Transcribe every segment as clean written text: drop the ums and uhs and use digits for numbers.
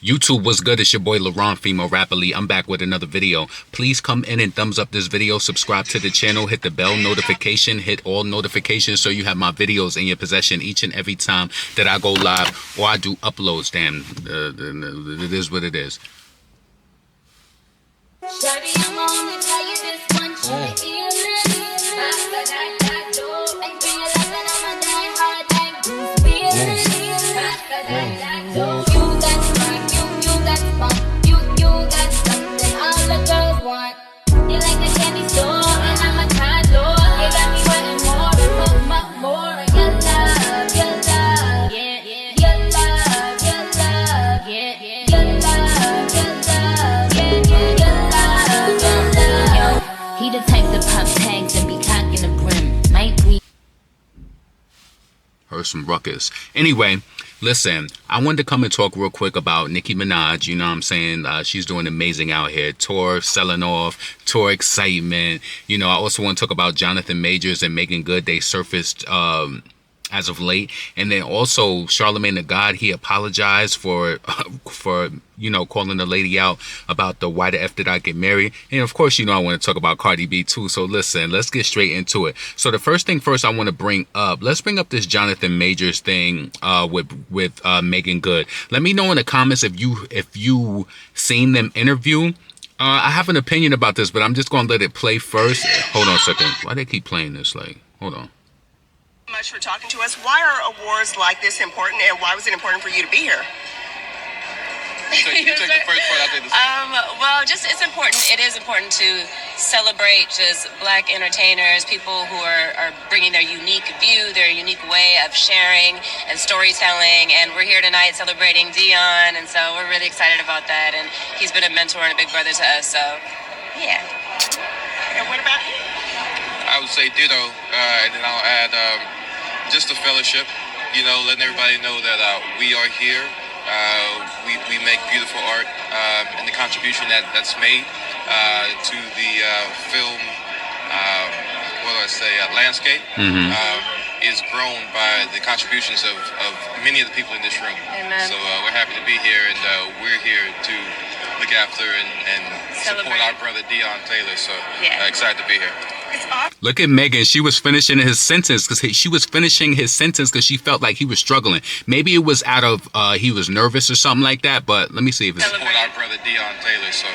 YouTube, what's good? It's your boy LaRon, female rapidly. I'm back with another video. Please come in and thumbs up this video, subscribe to the channel, hit the bell notification, hit all notifications so you have my videos in your possession each and every time that I go live or I do uploads. Damn, it is what it is. Heard some ruckus. Anyway, listen, I wanted to come and talk real quick about Nicki Minaj. You know what I'm saying? She's doing amazing out here. Tour selling off, tour excitement. You know, I also want to talk about Jonathan Majors and Megan Good. They surfaced as of late. And then also Charlamagne the God, he apologized for you know, calling the lady out about the why the F did I get married. And of course, you know, I want to talk about Cardi B too. So listen, let's get straight into it. So the first thing first I want to bring up, let's bring up this Jonathan Majors thing with Megan Good. Let me know in the comments if you seen them interview. I have an opinion about this, but I'm just going to let it play first. Hold on a second. Why they keep playing this? Like, hold on. Much for talking to us. Why are awards like this important, and why was it important for you to be here? You take the first part, I'll take the second. Well, just it's important. It is important to celebrate just Black entertainers, people who are bringing their unique view, their unique way of sharing and storytelling. And we're here tonight celebrating Dion, and so we're really excited about that. And he's been a mentor and a big brother to us. So, yeah. And what about you? I would say ditto, and then I'll add just the fellowship. You know, letting everybody know that we are here. We make beautiful art, and the contribution that's made to the film, landscape, is grown by the contributions of many of the people in this room. Amen. So we're happy to be here, and we're here to look after and support our brother Dion Taylor. So excited to be here. Look at Megan. She was finishing his sentence because she felt like he was struggling. Maybe it was out of he was nervous or something like that. But let me see if it's support our brother Dion Taylor. So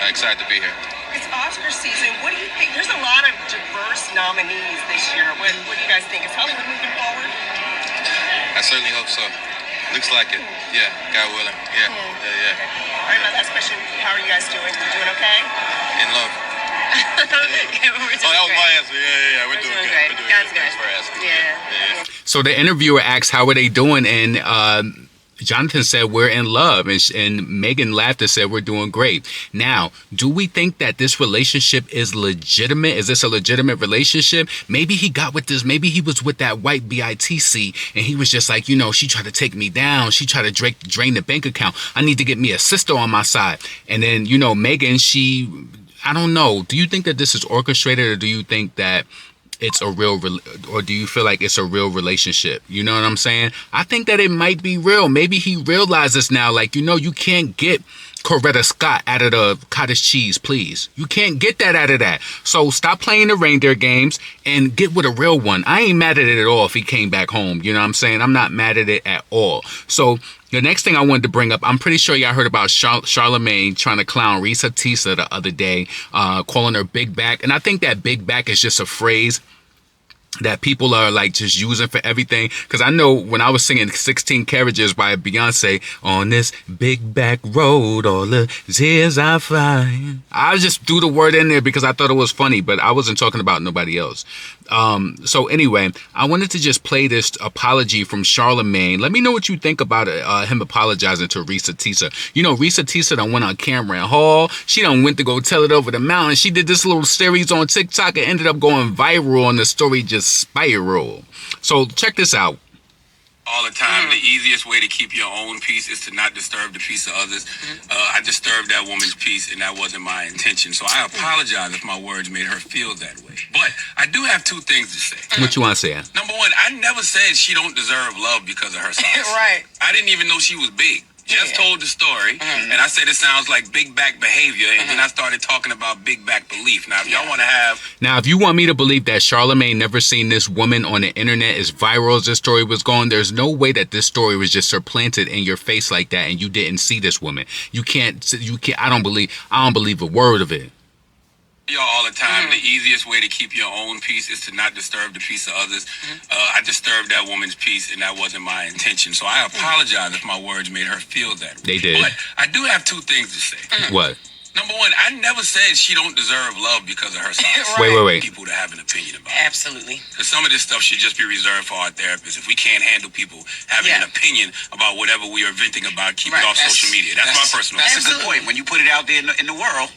excited to be here. It's Oscar season. What do you think? There's a lot of diverse nominees this year. What do you guys think? Is Hollywood moving forward? I certainly hope so. Looks like it. Yeah, God willing. Yeah. All right, my last question. How are you guys doing? You doing okay? In love. We're doing that was great. my answer. Yeah. We're doing good. We're doing God's good. good. Thanks for asking. Yeah. So the interviewer asked, how are they doing? And Jonathan said, we're in love. And Megan laughed and said, we're doing great. Now, do we think that this relationship is legitimate? Is this a legitimate relationship? Maybe he got with this. Maybe he was with that white BITC and he was just like, you know, she tried to take me down. She tried to drain the bank account. I need to get me a sister on my side. And then, you know, Megan, I don't know. Do you think that this is orchestrated, or do you think that it's a real, or do you feel like it's a real relationship? You know what I'm saying? I think that it might be real. Maybe he realizes now, like, you know, you can't get Coretta Scott out of the cottage cheese, please. You can't get that out of that. So stop playing the reindeer games and get with a real one. I ain't mad at it at all if he came back home. You know what I'm saying? I'm not mad at it at all. So the next thing I wanted to bring up, I'm pretty sure y'all heard about Charlamagne trying to clown Risa Tisa the other day, calling her big back. And I think that big back is just a phrase that people are like just using for everything. Because I know when I was singing 16 Carriages by Beyonce, on this big back road, all the tears I find, I just threw the word in there because I thought it was funny, but I wasn't talking about nobody else. So anyway, I wanted to just play this apology from Charlamagne. Let me know what you think about him apologizing to Risa Tisa. You know, Risa Tisa done went on camera and Hall. She done went to go tell it over the mountain. She did this little series on TikTok and ended up going viral, and the story just spiral. So check this out. All the time, the easiest way to keep your own peace is to not disturb the peace of others. I disturbed that woman's peace, and that wasn't my intention. So I apologize if my words made her feel that way. But I do have two things to say. What you want to say? Number one, I never said she don't deserve love because of her size. Right. I didn't even know she was big. just told the story, and I said it sounds like big back behavior, and then I started talking about big back belief. Now, if y'all want to have... Now, if you want me to believe that Charlamagne never seen this woman on the internet as viral as this story was going, there's no way that this story was just supplanted in your face like that and you didn't see this woman. You can't, I don't believe a word of it. Y'all all the time, the easiest way to keep your own peace is to not disturb the peace of others. I disturbed that woman's peace, and that wasn't my intention. So I apologize if my words made her feel that way. They did. But I do have two things to say. What? Number one, I never said she don't deserve love because of her size. Wait. People to have an opinion about it. Absolutely. Because some of this stuff should just be reserved for our therapists. If we can't handle people having an opinion about whatever we are venting about, keep it off social media. That's my personal opinion. That's a good point. When you put it out there in the world,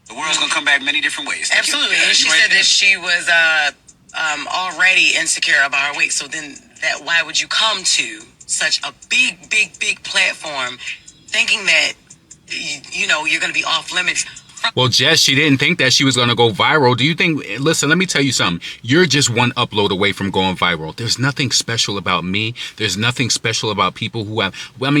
the world's going to come back many different ways. Absolutely. And she said that she was already insecure about her weight. So then why would you come to such a big platform thinking that, you're going to be off limits? Well, Jess, she didn't think that she was going to go viral. Do you think, listen, let me tell you something. You're just one upload away from going viral. There's nothing special about me. There's nothing special about people who have,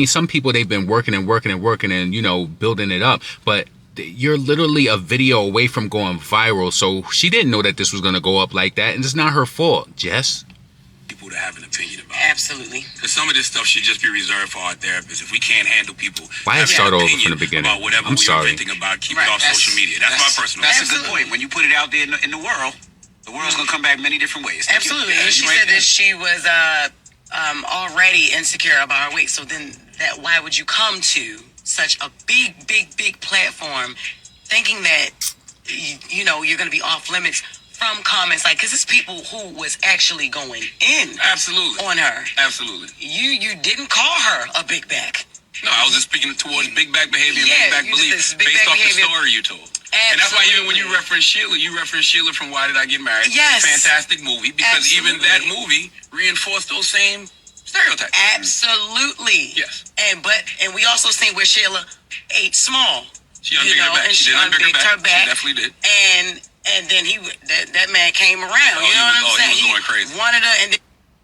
some people, they've been working and building it up. But you're literally a video away from going viral. So she didn't know that this was going to go up like that. And it's not her fault, Jess. People to have an opinion about. Absolutely. Because some of this stuff should just be reserved for our therapists. If we can't handle people Why start over from the beginning? About whatever I'm we sorry. are venting about, keep it off social media. That's my personal That's opinion. a good point. When you put it out there in the world, the world's going to come back many different ways. Absolutely. And she said that she was already insecure about her weight. So then why would you come to such a big platform thinking that, you're going to be off limits from comments? Like, because it's people who was actually going in on her. Absolutely. You didn't call her a big back. No, I was just speaking towards big back behavior and big back belief based off the story you told. And that's why even when you reference Sheila from Why Did I Get Married? Yes. Fantastic movie, because even that movie reinforced those same stereotypes. Absolutely. Yes. And we also seen where Sheila ate small. She unbigged her back. And She did unbig her back. She definitely did. And then that man came around. You know what I'm saying? He was going crazy. Wanted her, and then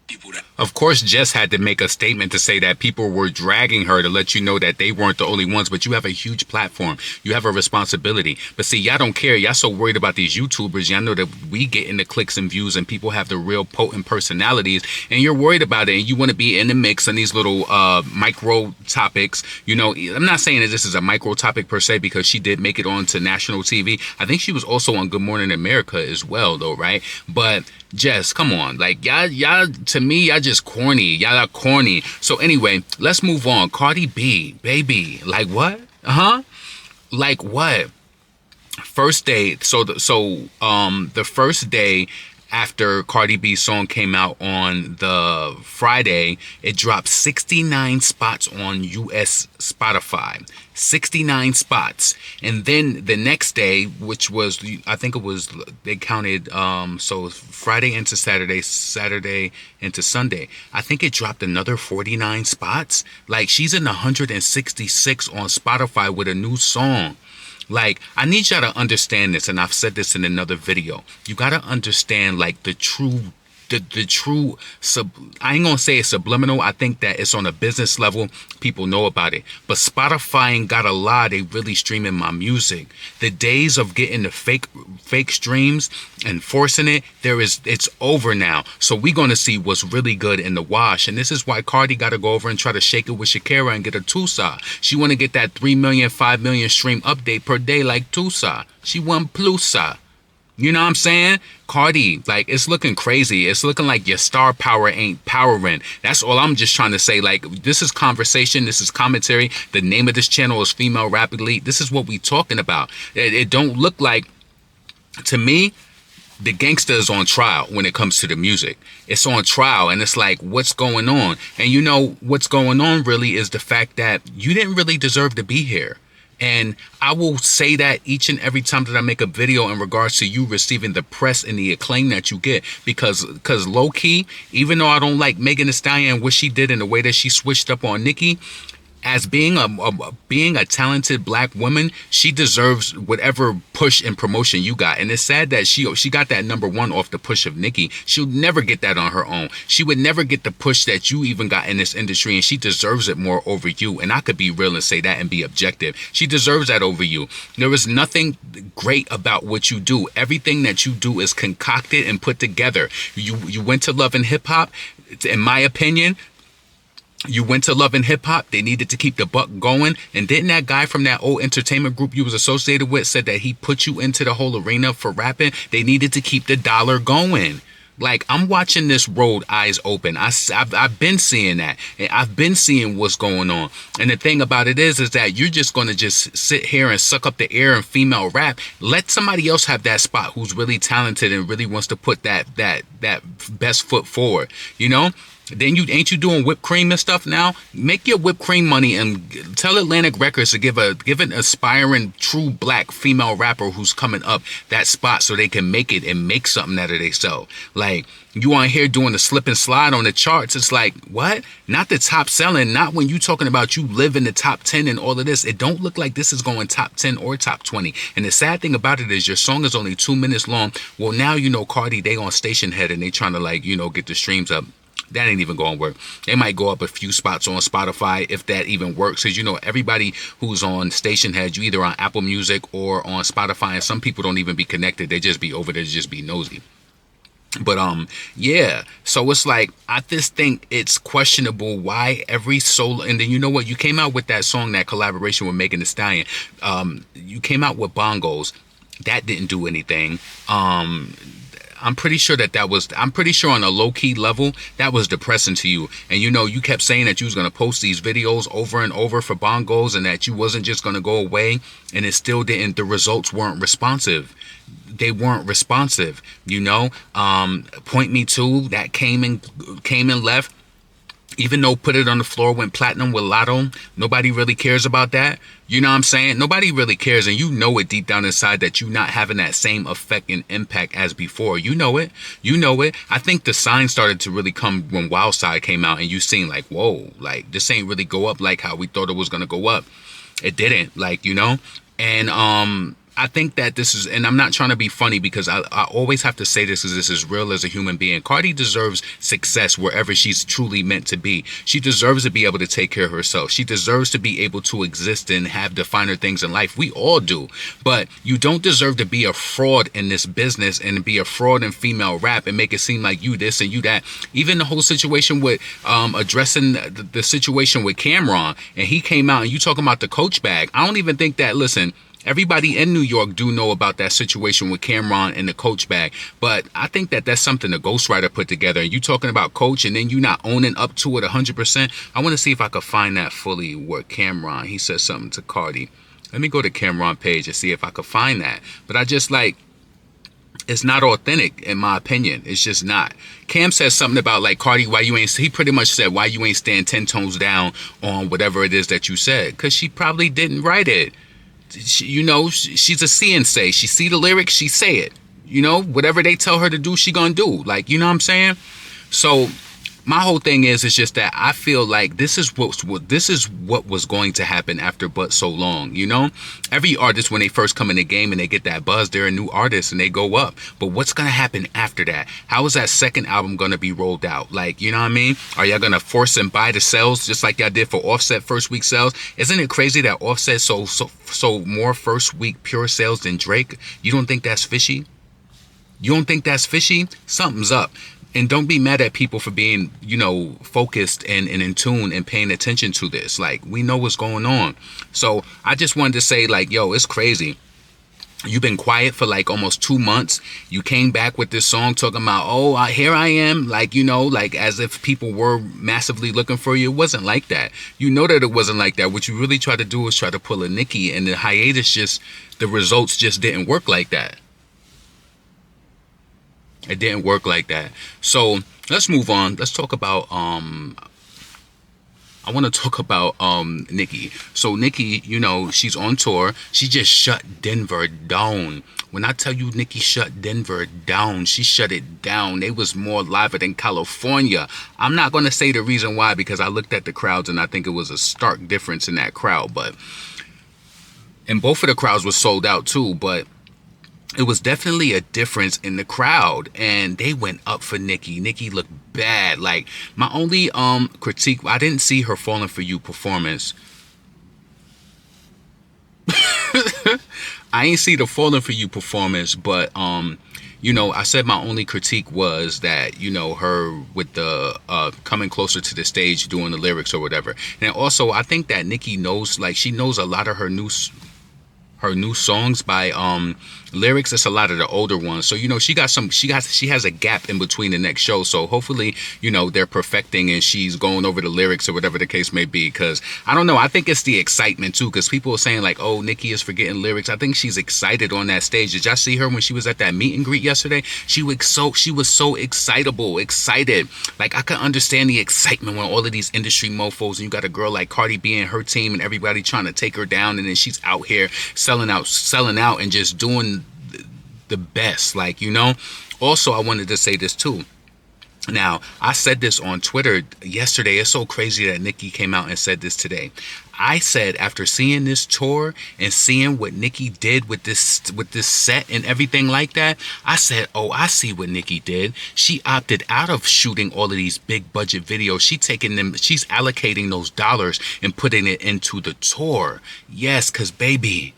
people that. Of course, Jess had to make a statement to say that people were dragging her to let you know that they weren't the only ones, but you have a huge platform. You have a responsibility. But see, y'all don't care. Y'all so worried about these YouTubers. Y'all know that we get into clicks and views and people have the real potent personalities, and you're worried about it, and you want to be in the mix on these little micro topics. I'm not saying that this is a micro topic per se, because she did make it onto national TV. I think she was also on Good Morning America as well, though, right? But Jess, come on. Like, y'all, to me, y'all just corny. Y'all are corny. So anyway, let's move on. Cardi B, baby. Like what? Like what? First day. The first day after Cardi B's song came out on the Friday, it dropped 69 spots on US Spotify. 69 spots. And then the next day, which was, I think it was, they counted, so Friday into Saturday into Sunday, I think it dropped another 49 spots. Like, she's in 166 on Spotify with a new song. Like, I need y'all to understand this, and I've said this in another video. You got to understand, like, the true, I ain't gonna say it's subliminal. I think that it's on a business level. People know about it. But Spotify ain't gotta lie. They really streaming my music. The days of getting the fake streams and forcing it, it's over now. So we gonna see what's really good in the wash. And this is why Cardi gotta go over and try to shake it with Shakira and get a Tusa. She wanna get that 3 million, 5 million stream update per day like Tusa. She want Plusa. You know what I'm saying? Cardi, like, it's looking crazy. It's looking like your star power ain't powering. That's all I'm just trying to say. Like, this is conversation. This is commentary. The name of this channel is Female Rap Elite. This is what we talking about. It don't look like, to me, the gangster is on trial when it comes to the music. It's on trial, and it's like, what's going on? And you know what's going on really is the fact that you didn't really deserve to be here. And I will say that each and every time that I make a video in regards to you receiving the press and the acclaim that you get, because low key, even though I don't like Megan Thee Stallion and what she did and the way that she switched up on Nicki, as being a talented black woman, she deserves whatever push and promotion you got. And it's sad that she got that #1 off the push of Nicki. She'll never get that on her own. She would never get the push that you even got in this industry, and she deserves it more over you. And I could be real and say that and be objective. She deserves that over you. There is nothing great about what you do. Everything that you do is concocted and put together. You went to Love and Hip Hop. In my opinion, you went to Love and Hip Hop. They needed to keep the buck going. And didn't that guy from that old entertainment group you was associated with said that he put you into the whole arena for rapping? They needed to keep the dollar going. Like, I'm watching this road eyes open. I've been seeing that. And I've been seeing what's going on. And the thing about it is that you're just going to just sit here and suck up the air in female rap. Let somebody else have that spot who's really talented and really wants to put that best foot forward, you know? Then ain't you doing whipped cream and stuff now? Make your whipped cream money and tell Atlantic Records to give an aspiring true black female rapper who's coming up that spot so they can make it and make something out of themselves. Like, you on here doing the slip and slide on the charts. It's like, what? Not the top selling, not when you talking about you live in the top 10 and all of this. It don't look like this is going top 10 or top 20. And the sad thing about it is your song is only 2 minutes long. Well, now you know Cardi, they on Station Head and they trying to, like, you know, get the streams up. That ain't even going to work. They might go up a few spots on Spotify if that even works. Because, you know, everybody who's on Station Head, you either on Apple Music or on Spotify. And some people don't even be connected. They just be over there to just be nosy. But yeah, so it's like, I just think it's questionable why every solo, and then you know what, you came out with that song, that collaboration with Megan Thee Stallion. You came out with Bongos. That didn't do anything. I'm pretty sure I'm pretty sure on a low-key level, that was depressing to you. And you know, you kept saying that you was going to post these videos over and over for Bongos and that you wasn't just going to go away, and it still didn't, the results weren't responsive. They weren't responsive, you know. Point Me To, that came and left. Even though Put It on the Floor went platinum with Lotto, nobody really cares about that. You know what I'm saying? Nobody really cares, and you know it deep down inside that you're not having that same effect and impact as before. You know it. You know it. I think the sign started to really come when Wild Side came out, and you seen like, whoa, like this ain't really go up like how we thought it was gonna go up. It didn't, like, you know? And I think that this is, and I'm not trying to be funny because I always have to say this because this is real as a human being. Cardi deserves success wherever she's truly meant to be. She deserves to be able to take care of herself. She deserves to be able to exist and have the finer things in life. We all do. But you don't deserve to be a fraud in this business and be a fraud in female rap and make it seem like you this and you that. Even the whole situation with addressing the situation with Cameron, and he came out and you talking about the coach bag. I don't even think that, listen, everybody in New York do know about that situation with Cameron and the coach bag. But I think that that's something the ghostwriter put together. And you talking about coach and then you not owning up to it 100%. I want to see if I could find that fully where Cameron, he said something to Cardi. Let me go to Cameron page and see if I could find that. But I just like, it's not authentic in my opinion. It's just not. Cam says something about like, Cardi, why you ain't, he pretty much said, why you ain't stand 10 tones down on whatever it is that you said. Because she probably didn't write it. She, you know, she's a see and say. She see the lyrics, she say it. You know, whatever they tell her to do, she gonna do. Like, you know what I'm saying? So my whole thing is just that I feel like this is what was going to happen after But So Long. You know, every artist when they first come in the game and they get that buzz, they're a new artist and they go up. But what's gonna happen after that? How is that second album gonna be rolled out? Like, you know what I mean? Are y'all gonna force and buy the sales just like y'all did for Offset first week sales? Isn't it crazy that Offset so more first week pure sales than Drake? You don't think that's fishy? You don't think that's fishy? Something's up. And don't be mad at people for being, you know, focused and in tune and paying attention to this. Like, we know what's going on. So I just wanted to say, like, yo, it's crazy. You've been quiet for like almost 2 months. You came back with this song talking about, oh, here I am. Like, you know, like as if people were massively looking for you. It wasn't like that. You know that it wasn't like that. What you really tried to do was try to pull a Nicki, and the hiatus the results just didn't work like that. It didn't work like that. So let's move on. Let's talk about I I want to talk about Nicki. So Nicki, you know, she's on tour. She just shut Denver down. When I tell you Nicki shut Denver down, she shut it down. They was more liver than California. I'm not going to say the reason why, because I looked at the crowds and I think it was a stark difference in that crowd. And both of the crowds were sold out too, but it was definitely a difference in the crowd, and they went up for Nicki. Nicki looked bad. Like, my only critique, I didn't see her Falling For You performance. I ain't see the Falling For You performance, but you know, I said my only critique was that, you know, her with the coming closer to the stage doing the lyrics or whatever. And also, I think that Nicki knows, like, she knows a lot of her new songs by lyrics. It's a lot of the older ones, so you know, she has a gap in between the next show, so hopefully, you know, they're perfecting and she's going over the lyrics or whatever the case may be, because I don't know, I think it's the excitement too, because people are saying like, oh, Nicki is forgetting lyrics. I think she's excited on that stage. Did y'all see her when she was at that meet and greet yesterday? She was so excited. Like, I could understand the excitement when all of these industry mofos, and you got a girl like Cardi B and her team and everybody trying to take her down, and then she's out here selling out and just doing the best, like, you know. Also, I wanted to say this too. Now, I said this on Twitter yesterday. It's so crazy that Nicki came out and said this today. I said, after seeing this tour and seeing what Nicki did with this set and everything like that, I said, oh, I see what Nicki did. She opted out of shooting all of these big budget videos. She's allocating those dollars and putting it into the tour. Yes, because baby,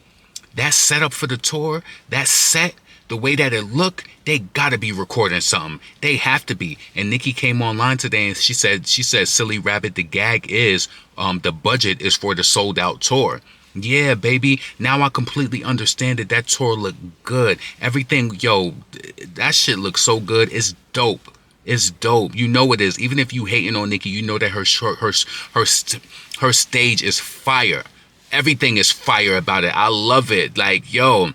that setup for the tour, that set, the way that it looked, they gotta be recording something. They have to be. And Nicki came online today and she said, Silly Rabbit, the gag is, the budget is for the sold out tour. Yeah, baby. Now I completely understand it. That tour looked good. Everything, yo, that shit looks so good. It's dope. It's dope. You know it is. Even if you hating on Nicki, you know that her stage is fire. Everything is fire about it. I love it. Like, yo,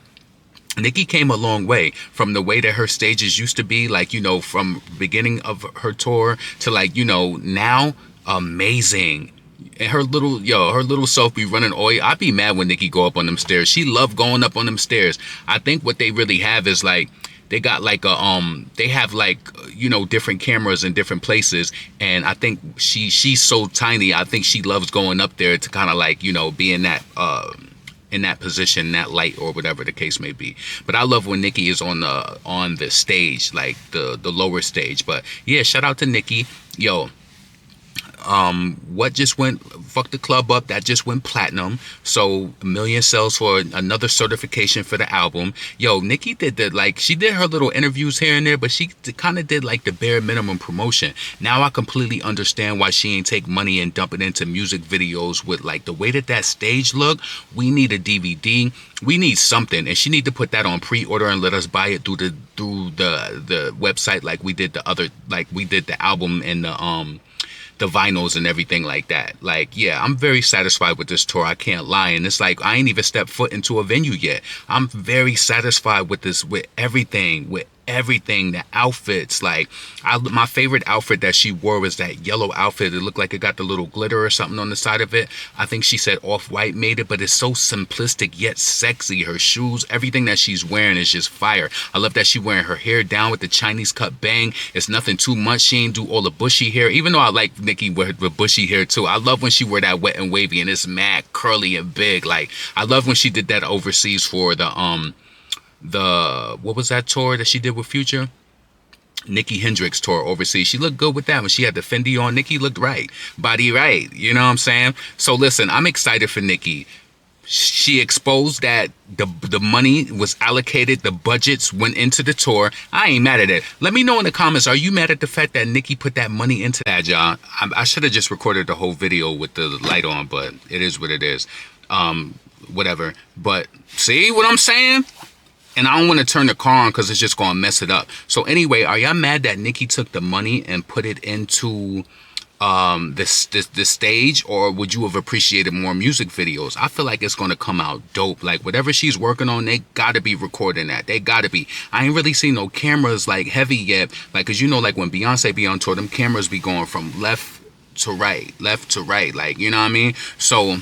Nicki came a long way from the way that her stages used to be, like, you know, from beginning of her tour to, like, you know, now, amazing. And her little self be running oil. I'd be mad when Nicki go up on them stairs. She loved going up on them stairs. I think what they really have is, like, they got like they have, like, you know, different cameras in different places, and I think she's so tiny. I think she loves going up there to kind of, like, you know, be in that position, that light, or whatever the case may be. But I love when Nicki is on the stage, like the lower stage. But yeah, shout out to Nicki. Yo, what just went, fuck the club up, that just went platinum, so 1 million sales for another certification for the album. Yo, Nicki did she did her little interviews here and there, but she kind of did like the bare minimum promotion. Now I completely understand why she ain't take money and dump it into music videos. With like the way that stage look, we need a DVD, we need something, and she need to put that on pre-order and let us buy it through the website, like we did the album and the vinyls and everything like that. Like, yeah, I'm very satisfied with this tour. I can't lie. And it's like, I ain't even stepped foot into a venue yet. I'm very satisfied with this, with everything, the outfits. Like, my favorite outfit that she wore was that yellow outfit. It looked like it got the little glitter or something on the side of it. I think she said Off-White made it, but it's so simplistic yet sexy. Her shoes, everything that she's wearing is just fire. I love that she wearing her hair down with the Chinese cut bang. It's nothing too much. She ain't do all the bushy hair, even though I like Nicki with bushy hair too. I love when she wear that wet and wavy and it's mad curly and big. Like, I love when she did that overseas for the what was that tour that she did with Future? Nicki Hendrix tour overseas. She looked good with that when she had the Fendi on. Nicki looked right, body right. You know what I'm saying? So listen, I'm excited for Nicki. She exposed that the money was allocated, the budgets went into the tour. I ain't mad at it. Let me know in the comments, are you mad at the fact that Nicki put that money into that, y'all? I should have just recorded the whole video with the light on, but it is what it is. Whatever. But see what I'm saying? And I don't want to turn the car on because it's just going to mess it up. So anyway, are y'all mad that Nicki took the money and put it into the stage, or would you have appreciated more music videos? I feel like it's going to come out dope. Like, whatever she's working on, they got to be recording that. They got to be. I ain't really seen no cameras like heavy yet. Like, cause you know, like when Beyonce be on tour, them cameras be going from left to right, left to right, like, you know what I mean? So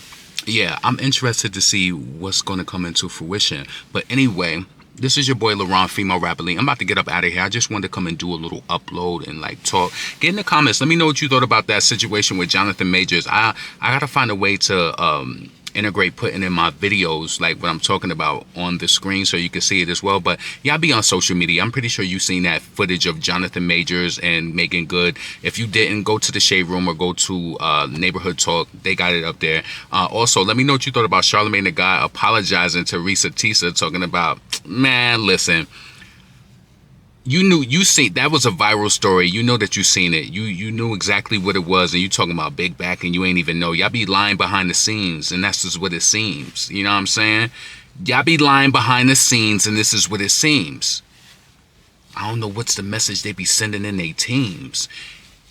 yeah, I'm interested to see what's going to come into fruition. But anyway, this is your boy LaRon, female rapper Lee. I'm about to get up out of here. I just wanted to come and do a little upload and like talk. Get in the comments. Let me know what you thought about that situation with Jonathan Majors. I gotta find a way to integrate putting in my videos like what I'm talking about on the screen so you can see it as well. But y'all be on social media. I'm pretty sure you've seen that footage of Jonathan Majors and Megan Good. If you didn't, go to the Shade Room or go to Neighborhood Talk. They got it up there. Also, let me know what you thought about Charlamagne the Guy apologizing to Risa Tisa, talking about, man, listen, you seen that was a viral story. You know that you seen it. You knew exactly what it was, and you talking about big back and you ain't even know. Y'all be lying behind the scenes, and that's just what it seems. You know what I'm saying? Y'all be lying behind the scenes, and this is what it seems. I don't know what's the message they be sending in their teams.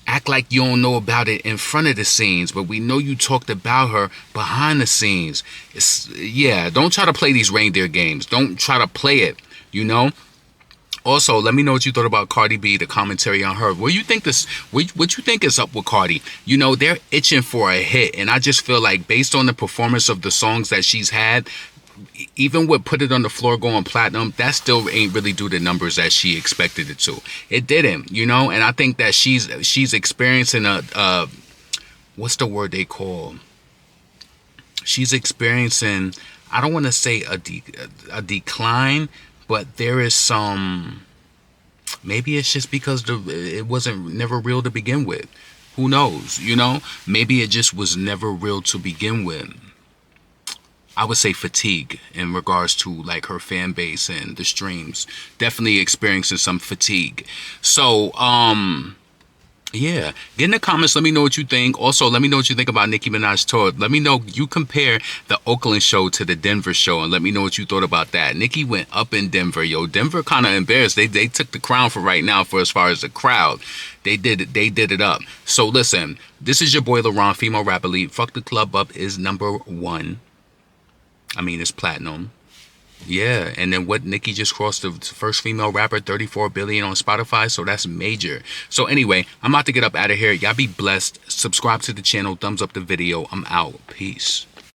Act like you don't know about it in front of the scenes, but we know you talked about her behind the scenes. Yeah, don't try to play these reindeer games. Don't try to play it, you know? Also, let me know what you thought about Cardi B, the commentary on her. What you think what you think is up with Cardi? You know, they're itching for a hit, and I just feel like based on the performance of the songs that she's had, even with Put It on the Floor going platinum, that still ain't really do the numbers that she expected it to. It didn't, you know, and I think that she's experiencing a what's the word they call? She's experiencing, I don't want to say a decline, but there is some, maybe it's just because it wasn't never real to begin with. Who knows, you know? Maybe it just was never real to begin with. I would say fatigue in regards to like her fan base and the streams. Definitely experiencing some fatigue. So, yeah, get in the comments. Let me know what you think. Also, let me know what you think about Nicki Minaj tour. Let me know, you compare the Oakland show to the Denver show, and let me know what you thought about that. Nicki went up in Denver, yo. Denver kind of embarrassed. They took the crown for right now for as far as the crowd. They did it up. So listen, this is your boy LaRon, female rapper Lee. Fuck the Club Up is #1. I mean, it's platinum. Yeah, and then what, Nicki just crossed the first female rapper, 34 billion on Spotify, so that's major. So anyway, I'm about to get up out of here. Y'all be blessed. Subscribe to the channel, thumbs up the video. I'm out. Peace.